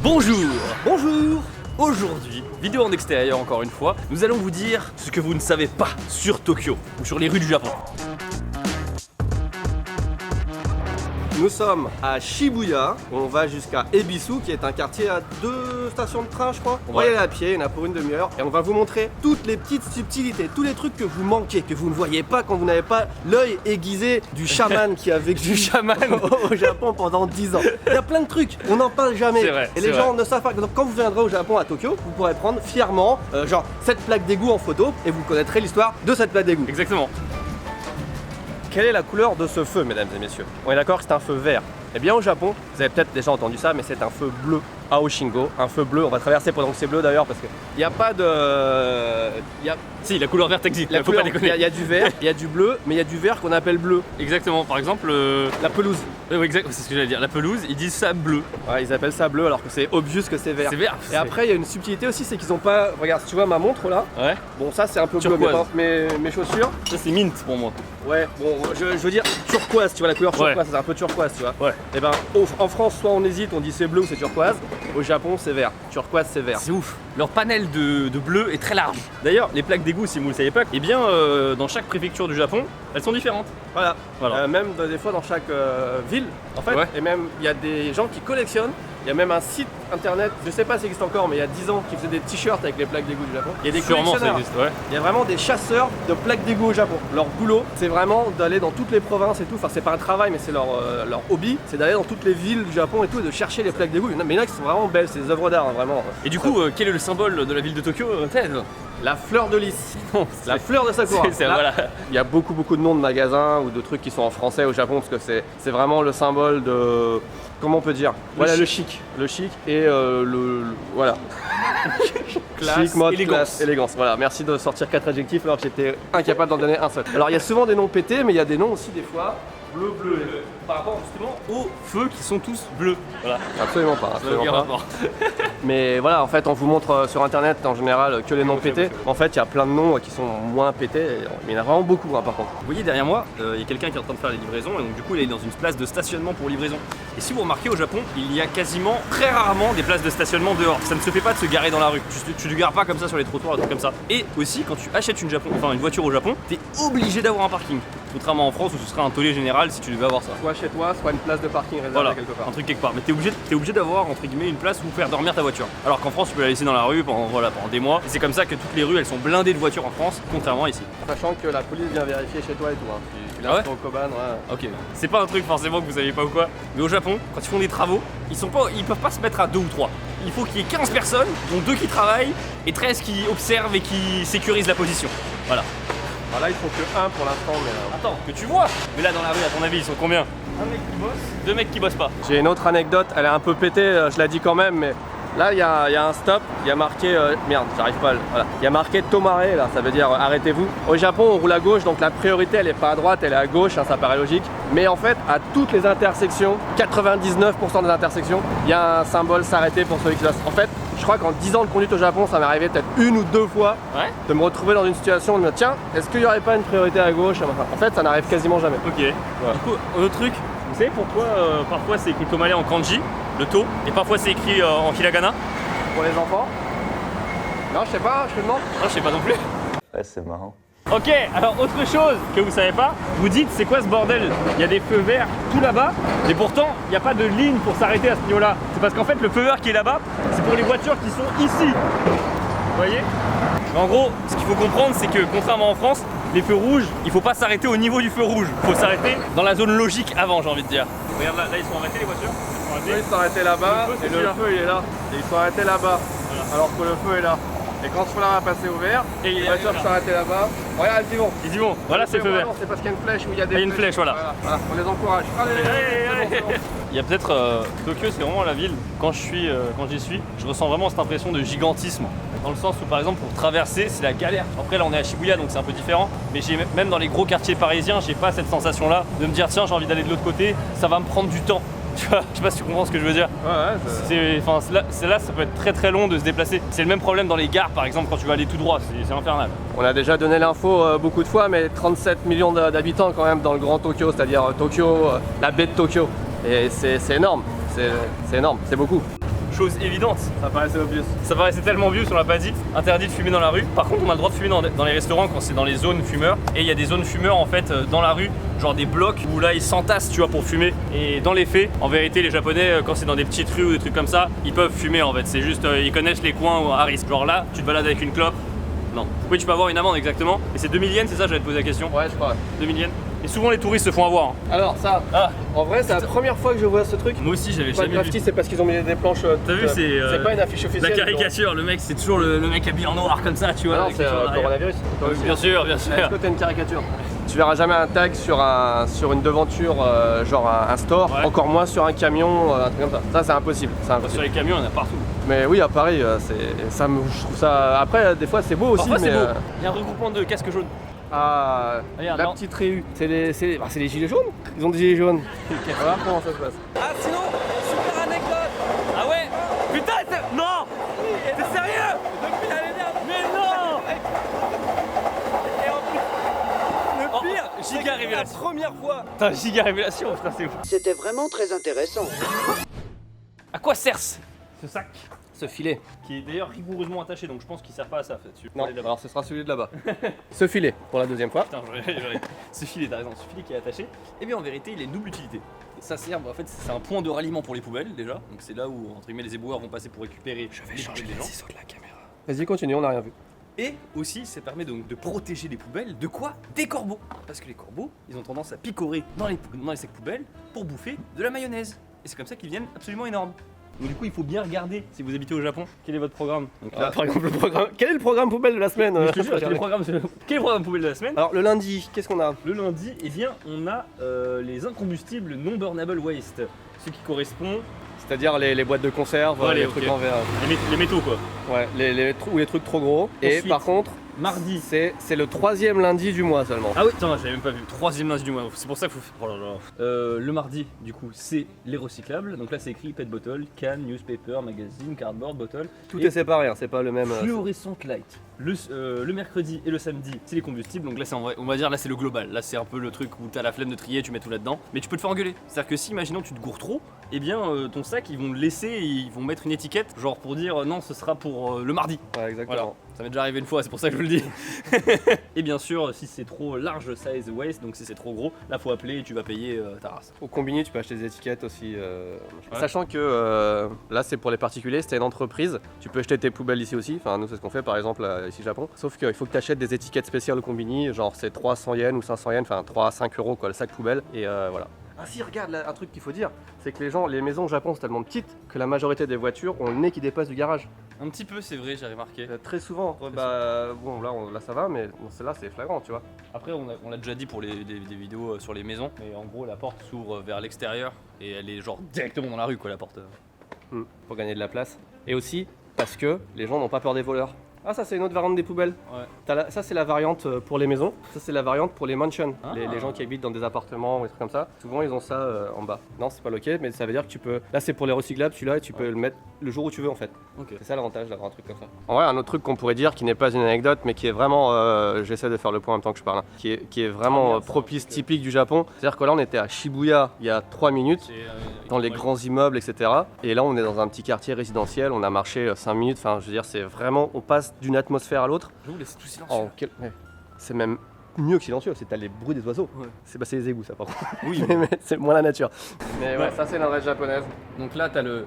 Bonjour. Bonjour. Aujourd'hui, vidéo en extérieur encore une fois, nous allons vous dire ce que vous ne savez pas sur Tokyo ou sur les rues du Japon. Nous sommes à Shibuya, on va jusqu'à Ebisu qui est un quartier à 2 stations de train je crois. On va y aller à pied, il y en a pour une demi-heure et on va vous montrer toutes les petites subtilités, tous les trucs que vous manquez, que vous ne voyez pas quand vous n'avez pas l'œil aiguisé du chaman qui a vécu au Japon pendant 10 ans. Il y a plein de trucs, on n'en parle jamais Vrai, et les gens ne savent pas. Donc quand vous viendrez au Japon à Tokyo, vous pourrez prendre fièrement genre cette plaque d'égout en photo et vous connaîtrez l'histoire de cette plaque d'égout. Exactement. Quelle est la couleur de ce feu, mesdames et messieurs? On est d'accord que c'est un feu vert. Eh bien au Japon, vous avez peut-être déjà entendu ça, mais c'est un feu bleu. Aoshingo, un feu bleu. On va traverser pendant que c'est bleu d'ailleurs parce qu'il n'y a pas de... Si, la couleur verte existe, faut couleur, pas déconner. Il y a du vert, il y a du bleu, mais il y a du vert qu'on appelle bleu. Exactement, par exemple... La pelouse. Oui, exact, c'est ce que j'allais dire. La pelouse, ils disent ça bleu. Ouais, ils appellent ça bleu alors que c'est obvious que c'est vert. C'est vert. Et après, il y a une subtilité aussi, c'est qu'ils ont pas... Regarde, si tu vois ma montre là, Ouais. bon ça c'est un peu Turquoise. bleu, mais par contre, mes chaussures... Ça c'est mint pour moi. Ouais, bon, je veux dire turquoise, tu vois la couleur turquoise, Ouais. c'est un peu turquoise, tu vois. Ouais. Et ben en France, soit on hésite, on dit c'est bleu ou c'est turquoise. Au Japon, c'est vert. Turquoise, c'est vert. C'est ouf. Leur panel de bleu est très large. D'ailleurs, les plaques d'égout, si vous ne le saviez pas, eh bien, dans chaque préfecture du Japon, elles sont différentes. Voilà. Voilà. Même des fois dans chaque ville, en fait. Ouais. Et même, il y a des gens qui collectionnent. Il y a même un site internet, je sais pas si ça existe encore, mais il y a 10 ans, qui faisait des t-shirts avec les plaques d'égout du Japon. Il y a des Sûrement ça collectionneurs. existe, ouais. Il y a vraiment des chasseurs de plaques d'égout au Japon. Leur boulot, c'est vraiment d'aller dans toutes les provinces et tout. Enfin, c'est pas un travail, mais c'est leur hobby. C'est d'aller dans toutes les villes du Japon et tout et de chercher les plaques d'égout. Mais il y en a qui sont vraiment belles, c'est des œuvres d'art, hein, vraiment. Et du coup, quel est le symbole de la ville de Tokyo, Ted? La fleur de lys. La fleur de Sakura. Là, Voilà. il y a beaucoup de noms de magasins ou de trucs qui sont en français au Japon parce que c'est vraiment le symbole de... Comment on peut dire? Voilà, le chic. Le chic et voilà. Classe, chic, mode, élégance. classe, élégance. Voilà, merci de sortir 4 adjectifs alors que j'étais incapable d'en donner un seul. Alors il y a souvent des noms pétés, mais il y a des noms aussi des fois bleu. Par rapport justement aux feux qui sont tous bleus. Voilà. Absolument pas. Ça n'a aucun rapport. Mais voilà, en fait, on vous montre sur internet en général que les noms pétés. En fait, il y a plein de noms qui sont moins pétés, mais il y en a vraiment beaucoup par contre. Vous voyez derrière moi, il y a quelqu'un qui est en train de faire les livraisons et donc du coup il est dans une place de stationnement pour livraison. Et si vous remarquez au Japon, il y a quasiment très rarement des places de stationnement dehors. Ça ne se fait pas de se garer dans la rue. Tu ne gares pas comme ça sur les trottoirs, des trucs comme ça. Et aussi quand tu achètes une voiture au Japon, t'es obligé d'avoir un parking. Contrairement en France où ce serait un tollé général si tu devais avoir ça. Soit chez toi, soit une place de parking réservée Voilà, quelque part. un truc quelque part. Mais t'es obligé d'avoir entre guillemets une place où faire dormir ta voiture. Alors qu'en France tu peux la laisser dans la rue pendant des mois. Et c'est comme ça que toutes les rues elles sont blindées de voitures en France, contrairement à ici. Sachant que la police vient vérifier chez toi et tout. Hein. Tu Ah ouais au Koban, ouais. Ok, c'est pas un truc forcément que vous savez pas ou quoi, mais au Japon, quand ils font des travaux, ils peuvent pas se mettre à 2 ou 3. Il faut qu'il y ait 15 personnes, dont 2 qui travaillent et 13 qui observent et qui sécurisent la position. Voilà. Alors là, ils font que 1 pour l'instant, mais... Attends, que tu vois. Mais là dans la rue, à ton avis, ils sont combien? Un mec qui bosse, 2 mecs qui bossent pas. J'ai une autre anecdote, elle est un peu pétée, je la dis quand même, mais... Là, il y a un stop, il y a marqué... merde, j'arrive pas à voilà. Il y a marqué Tomare, là, ça veut dire arrêtez-vous. Au Japon, on roule à gauche, donc la priorité, elle est pas à droite, elle est à gauche, hein, ça paraît logique. Mais en fait, à toutes les intersections, 99% des intersections, il y a un symbole s'arrêter pour celui qui doit... En fait, je crois qu'en 10 ans de conduite au Japon, ça m'est arrivé peut-être 1 ou 2 fois de me retrouver dans une situation de me dire tiens, est-ce qu'il n'y aurait pas une priorité à gauche? Enfin, en fait, ça n'arrive quasiment jamais. Ok. Voilà. Du coup, un autre truc, vous savez pourquoi parfois c'est écrit Tomare en kanji, le to, et parfois c'est écrit en hiragana? Pour les enfants? Non, je sais pas, je te demande. Non, je sais pas non plus. Ouais, c'est marrant. Ok, alors autre chose que vous savez pas, vous dites c'est quoi ce bordel? Il y a des feux verts tout là-bas, et pourtant il n'y a pas de ligne pour s'arrêter à ce niveau-là. C'est parce qu'en fait le feu vert qui est là-bas, c'est pour les voitures qui sont ici. Vous voyez? En gros, ce qu'il faut comprendre, c'est que contrairement en France, les feux rouges, il faut pas s'arrêter au niveau du feu rouge. Il faut s'arrêter dans la zone logique avant, j'ai envie de dire. Regarde là, ils sont arrêtés les voitures. Ils sont arrêtés là-bas, Le feu, c'est et le celui-là. feu il est là. Et ils sont arrêtés là-bas, alors que le feu est là. Et quand ce feu-là va passer au vert, Et les voitures sont arrêtées là-bas. Regarde, ils y vont. Ils y vont. Voilà, c'est le feu vert. C'est parce qu'il y a une flèche où il y a des Il y a une flèche, voilà. Voilà, on les encourage. Allez, c'est bon. Il y a peut-être Tokyo, c'est vraiment la ville. Quand j'y suis, je ressens vraiment cette impression de gigantisme. Dans le sens où par exemple pour traverser c'est la galère. Après là on est à Shibuya donc c'est un peu différent. Mais même dans les gros quartiers parisiens, j'ai pas cette sensation là de me dire tiens j'ai envie d'aller de l'autre côté, ça va me prendre du temps. Tu vois, je sais pas si tu comprends ce que je veux dire. Là, ça peut être très très long de se déplacer. C'est le même problème dans les gares par exemple quand tu vas aller tout droit, c'est infernal. On a déjà donné l'info beaucoup de fois, mais 37 millions d'habitants quand même dans le grand Tokyo, c'est-à-dire Tokyo, la baie de Tokyo. Et c'est énorme, c'est énorme, c'est beaucoup. chose évidente. Ça paraissait obvious. Ça paraissait tellement vieux, on l'a pas dit. Interdit de fumer dans la rue. Par contre, on a le droit de fumer dans les restaurants quand c'est dans les zones fumeurs. Et il y a des zones fumeurs en fait dans la rue, genre des blocs où là ils s'entassent, tu vois, pour fumer. Et dans les faits, en vérité, les Japonais, quand c'est dans des petites rues ou des trucs comme ça, ils peuvent fumer en fait. C'est juste, ils connaissent les coins à risque. Genre là, tu te balades avec une clope. Non. Oui, tu peux avoir une amende exactement. Et c'est 2000 yens, c'est ça, j'allais te poser la question. Ouais, je crois. 2000 yens. Et souvent les touristes se font avoir. Hein. Alors ça, en vrai c'est la première fois que je vois ce truc. Moi aussi j'avais Pas de jamais graffiti, vu. c'est parce qu'ils ont mis des planches. T'as vu, c'est pas une affiche officielle. La caricature, le mec c'est toujours le mec habillé en noir comme ça, tu vois. Ah non, avec c'est les choses derrière. coronavirus. Bien sûr, bien sûr. Est-ce que t'as une caricature? Tu verras jamais un tag sur une devanture, genre un store, Ouais. encore moins sur un camion, un truc comme ça. Ça c'est impossible. Sur les camions, il y en a partout. Mais oui, à Paris, je trouve ça. Après, des fois c'est beau aussi. Parfois c'est mais, beau. Il y a un regroupement de casques jaunes. Ah, Regarde, la non. petite réu. C'est les gilets jaunes? Ils ont des gilets jaunes. Voilà comment ça se passe. Ah sinon, super anecdote. Ah ouais. Putain, non. T'es sérieux? Depuis l'année dernière. Mais non. Et en plus, le pire, giga révélation. La première fois. Putain, giga révélation, putain c'est ouf. C'était vraiment très intéressant. À quoi sert ce sac? Ce filet. Qui est d'ailleurs rigoureusement attaché, donc je pense qu'il sert pas à ça. Non, alors ce sera celui de là-bas. Ce filet, pour la deuxième fois. Putain, ce filet, t'as raison, ce filet qui est attaché, eh bien en vérité il a une double utilité. Ça sert, en fait c'est un point de ralliement pour les poubelles déjà, donc c'est là où entre guillemets les éboueurs vont passer pour récupérer les poubelles des gens. de la caméra. Vas-y, continue, on n'a rien vu. Et aussi ça permet donc de protéger les poubelles de quoi? Des corbeaux. Parce que les corbeaux, ils ont tendance à picorer dans les sacs poubelles pour bouffer de la mayonnaise. Et c'est comme ça qu'ils deviennent absolument énormes. Donc du coup il faut bien regarder si vous habitez au Japon, quel est votre programme. Donc là, Par exemple, le programme. Quel est le programme poubelle de la semaine? je te jure, quel est le programme poubelle de la semaine? Alors, le lundi, qu'est-ce qu'on a? Le lundi, eh bien, on a les incombustibles non burnable waste, ce qui correspond C'est-à-dire les boîtes de conserve, Ouais, les ok. trucs en verre. les métaux quoi. Ouais, ou les trucs trop gros. Et Ensuite, par contre, Mardi. c'est le 3e lundi du mois seulement. Ah oui, attends, j'avais même pas vu. 3e lundi du mois. C'est pour ça qu'il faut. Oh là là. Le mardi, du coup, c'est les recyclables. Donc là, c'est écrit pet bottle, can, newspaper, magazine, cardboard, bottle. Tout Et est séparé, hein, c'est pas le même. fluorescent light. Le mercredi et le samedi, c'est les combustibles. Donc là, on va dire, là, c'est le global. Là, c'est un peu le truc où t'as la flemme de trier, tu mets tout là-dedans. Mais tu peux te faire engueuler. C'est-à-dire que si, imaginons, tu te gourres trop, eh bien, ton sac, ils vont le laisser et ils vont mettre une étiquette, genre pour dire non, ce sera pour le mardi. Ouais, exactement. Voilà. Ça m'est déjà arrivé une fois, c'est pour ça que je vous le dis. Et bien sûr, si c'est trop large size waste, donc si c'est trop gros, là faut appeler et tu vas payer ta race. Au combini, tu peux acheter des étiquettes aussi. Ouais. Sachant que là, c'est pour les particuliers, c'était une entreprise. Tu peux acheter tes poubelles ici aussi. Enfin, nous, c'est ce qu'on fait par exemple ici au Japon. Sauf qu'il faut que tu achètes des étiquettes spéciales au combini. Genre, c'est 300 yens ou 500 yens, enfin 3 à 5 euros quoi, le sac poubelle. Et voilà. Ah si, regarde, là, un truc qu'il faut dire, c'est que les maisons au Japon sont tellement petites que la majorité des voitures ont le nez qui dépasse du garage. Un petit peu, c'est vrai, j'ai remarqué. Très souvent. Ouais, bon, là ça va, mais celle-là c'est flagrant, tu vois. Après, on l'a déjà dit pour des vidéos sur les maisons, mais en gros, la porte s'ouvre vers l'extérieur et elle est genre directement dans la rue, quoi, la porte. Pour gagner de la place. Et aussi parce que les gens n'ont pas peur des voleurs. Ah, ça c'est une autre variante des poubelles. Ouais. Ça c'est la variante pour les maisons, ça c'est la variante pour les mansions, Ah. les gens qui habitent dans des appartements ou des trucs comme ça. Souvent ils ont ça en bas. Non, c'est pas loquet, mais ça veut dire que tu peux. Là c'est pour les recyclables celui-là et tu peux le mettre le jour où tu veux en fait. Ok. C'est ça l'avantage d'avoir un truc comme ça. En vrai, un autre truc qu'on pourrait dire qui n'est pas une anecdote mais qui est vraiment. J'essaie de faire le point en même temps que je parle, hein, qui est vraiment propice, typique du Japon. C'est-à-dire que là on était à Shibuya il y a 3 minutes. Dans les grands immeubles, etc. Et là, on est dans un petit quartier résidentiel, on a marché 5 minutes, enfin, je veux dire, c'est vraiment, on passe d'une atmosphère à l'autre. J'avoue, là, c'est tout silencieux. Ouais. C'est même mieux que silencieux, c'est t'as les bruits des oiseaux. Ouais. C'est les égouts, ça, par contre. Oui. Mais c'est moins la nature. Mais ouais, Ouais. ça, c'est l'adresse japonaise. Donc là, t'as le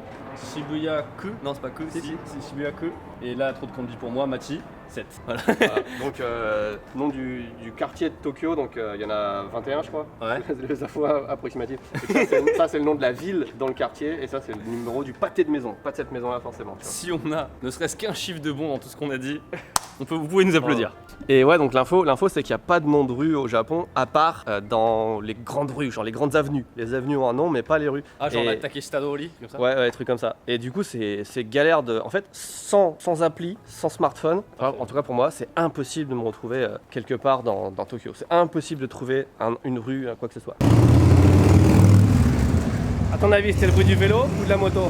Shibuya-ku. Non, c'est pas ku, Si. c'est Shibuya-ku. Et là, trop de conduits pour moi, Machi, 7. Voilà. Voilà. Donc, nom du quartier de Tokyo, donc il y en a 21, je crois. Ouais. Les infos approximatives. Ça, c'est le nom de la ville dans le quartier, et ça, c'est le numéro du pâté de maison. Pas de cette maison-là, forcément. Tu vois. Si on a ne serait-ce qu'un chiffre de bon dans tout ce qu'on a dit, vous pouvez nous applaudir. Et ouais, donc l'info c'est qu'il n'y a pas de nom de rue au Japon, à part dans les grandes rues, genre les grandes avenues. Les avenues ont un nom, mais pas les rues. Ah, genre Et- la Takeshita Dori, comme ça. Ouais, trucs comme ça. Et du coup, c'est galère de. En fait, sans appli, sans smartphone, enfin, en tout cas pour moi, c'est impossible de me retrouver quelque part dans Tokyo. C'est impossible de trouver une rue, quoi que ce soit. À ton avis, c'est le bruit du vélo ou de la moto?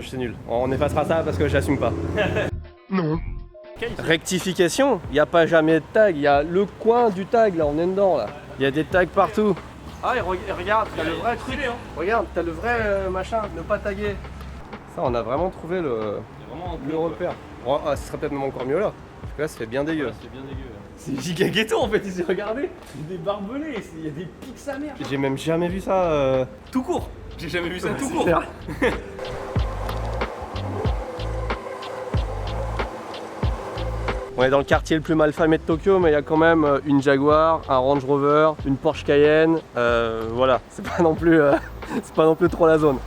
C'est nul. On effacera ça parce que j'assume pas. Non. Rectification, il n'y a pas jamais de tag, il y a le coin du tag là, on est dedans là. Il y a des tags partout. Ah et regarde, t'as le vrai truc. Regarde, t'as le vrai machin, ne pas taguer. Ça, on a vraiment trouvé le repère. Oh, ah, ce serait peut-être même encore mieux là. Parce que là, ça fait bien dégueu. Ouais, c'est bien dégueu. C'est giga ghetto en fait, ici, regardez. Il y a des barbelés, il y a des pics sa mère. J'ai même jamais vu ça. Tout court. J'ai jamais vu ça tout court. Clair. On est dans le quartier le plus malfamé de Tokyo, mais il y a quand même une Jaguar, un Range Rover, une Porsche Cayenne. Voilà, c'est pas non plus, c'est pas non plus trop la zone.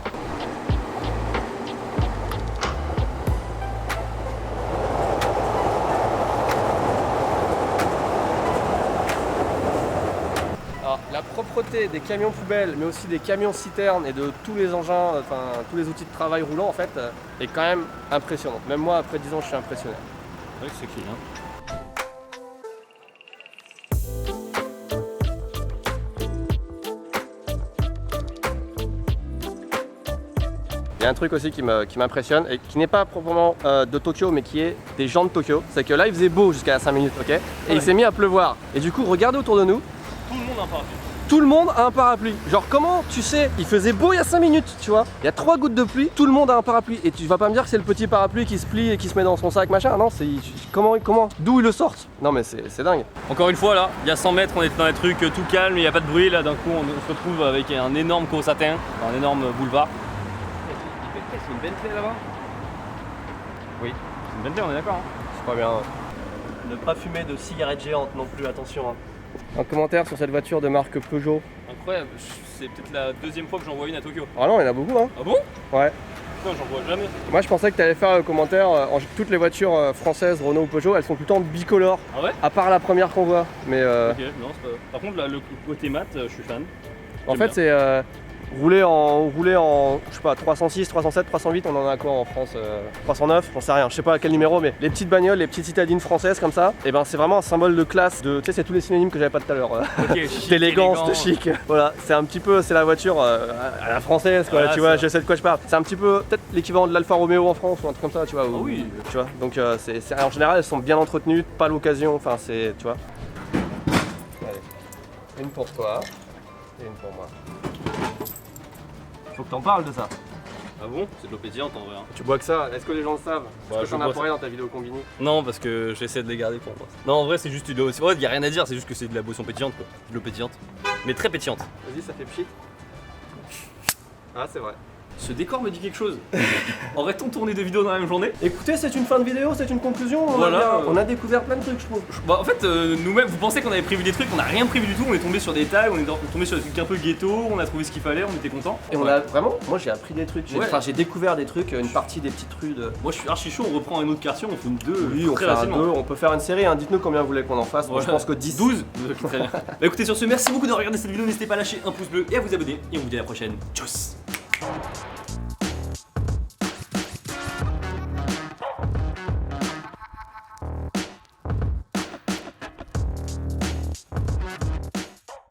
Alors, la propreté des camions poubelles, mais aussi des camions citernes et de tous les engins, enfin tous les outils de travail roulants en fait, est quand même impressionnante. Même moi, après 10 ans, je suis impressionné. C'est vrai que c'est clean, hein. Il y a un truc aussi qui m'impressionne et qui n'est pas proprement de Tokyo mais qui est des gens de Tokyo. C'est que là il faisait beau jusqu'à 5 minutes, ok? Et il s'est mis à pleuvoir. Et du coup, regardez autour de nous. Tout le monde a un parapluie. Tout le monde a un parapluie. Genre comment tu sais, il faisait beau il y a 5 minutes, tu vois. Il y a 3 gouttes de pluie, tout le monde a un parapluie. Et tu vas pas me dire que c'est le petit parapluie qui se plie et qui se met dans son sac machin. Non, c'est comment d'où ils le sortent? Non mais c'est dingue. Encore une fois là, il y a 100 mètres, on était dans un truc tout calme, il n'y a pas de bruit. Là d'un coup on se retrouve avec un énorme Kosatin, un énorme boulevard. C'est une Bentley là-bas? Oui, c'est une Bentley, on est d'accord. Hein. C'est pas bien. Ne pas fumer de cigarettes géantes non plus, attention. Hein. Un commentaire sur cette voiture de marque Peugeot. Incroyable, c'est peut-être la deuxième fois que j'en vois une à Tokyo. Ah non, il y en a beaucoup hein. Ah bon? Ouais. Putain, j'en vois jamais. Moi je pensais que tu allais faire le commentaire, toutes les voitures françaises, Renault ou Peugeot, elles sont tout le temps bicolores. Ah ouais? À part la première qu'on voit. Mais Ok, non, c'est pas... Par contre, là, le côté mat, je suis fan. en fait c'est rouler en, je sais pas, 306, 307, 308, on en a quoi en France 309, j'en sais rien, je sais pas à quel numéro, mais les petites bagnoles, les petites citadines françaises comme ça, et ben c'est vraiment un symbole de classe, tu sais c'est tous les synonymes que j'avais pas tout à l'heure, d'élégance, de chic, voilà, c'est un petit peu, c'est la voiture à la française quoi, Voilà, tu vois, je sais de quoi je parle, c'est un petit peu peut-être l'équivalent de l'Alfa Romeo en France ou un truc comme ça, tu vois, Ah oui. tu vois, donc en général elles sont bien entretenues, pas l'occasion, enfin c'est, tu vois. Allez, une pour toi et une pour moi. Faut que t'en parles de ça. Ah bon? C'est de l'eau pétillante en vrai. Hein. Tu bois que ça? Est-ce que les gens le savent? Est-ce que je t'en as bois parlé dans ta vidéo combini? Non, parce que j'essaie de les garder pour moi. Non, en vrai, c'est juste de l'eau. En vrai, il y a rien à dire, c'est juste que c'est de la boisson pétillante quoi. De l'eau pétillante. Mais très pétillante. Vas-y, ça fait pchit. Ah, c'est vrai. Ce décor me dit quelque chose. Aurait-on tourné deux vidéos dans la même journée? Écoutez, c'est une fin de vidéo, c'est une conclusion. Voilà. On a découvert plein de trucs, je trouve. Bah, en fait, nous-mêmes, vous pensez qu'on avait prévu des trucs, on n'a rien prévu du tout. On est tombé sur des tags, on est tombé sur des trucs un peu ghetto, on a trouvé ce qu'il fallait, on était contents. Et on a vraiment, moi j'ai appris des trucs. Ouais. J'ai découvert des trucs, une partie des petites rues de. Moi, je suis archi chaud, on reprend un autre quartier, on fait une deux. Oui, on très fait un facilement. 2, on peut faire une série, hein. Dites-nous combien vous voulez qu'on en fasse. Moi, je pense que 10. 12. Très bien. Bah écoutez, sur ce, merci beaucoup de regarder cette vidéo. N'hésitez pas à lâcher un pouce bleu et à vous abonner. Et on vous dit à la prochaine. Tchuss.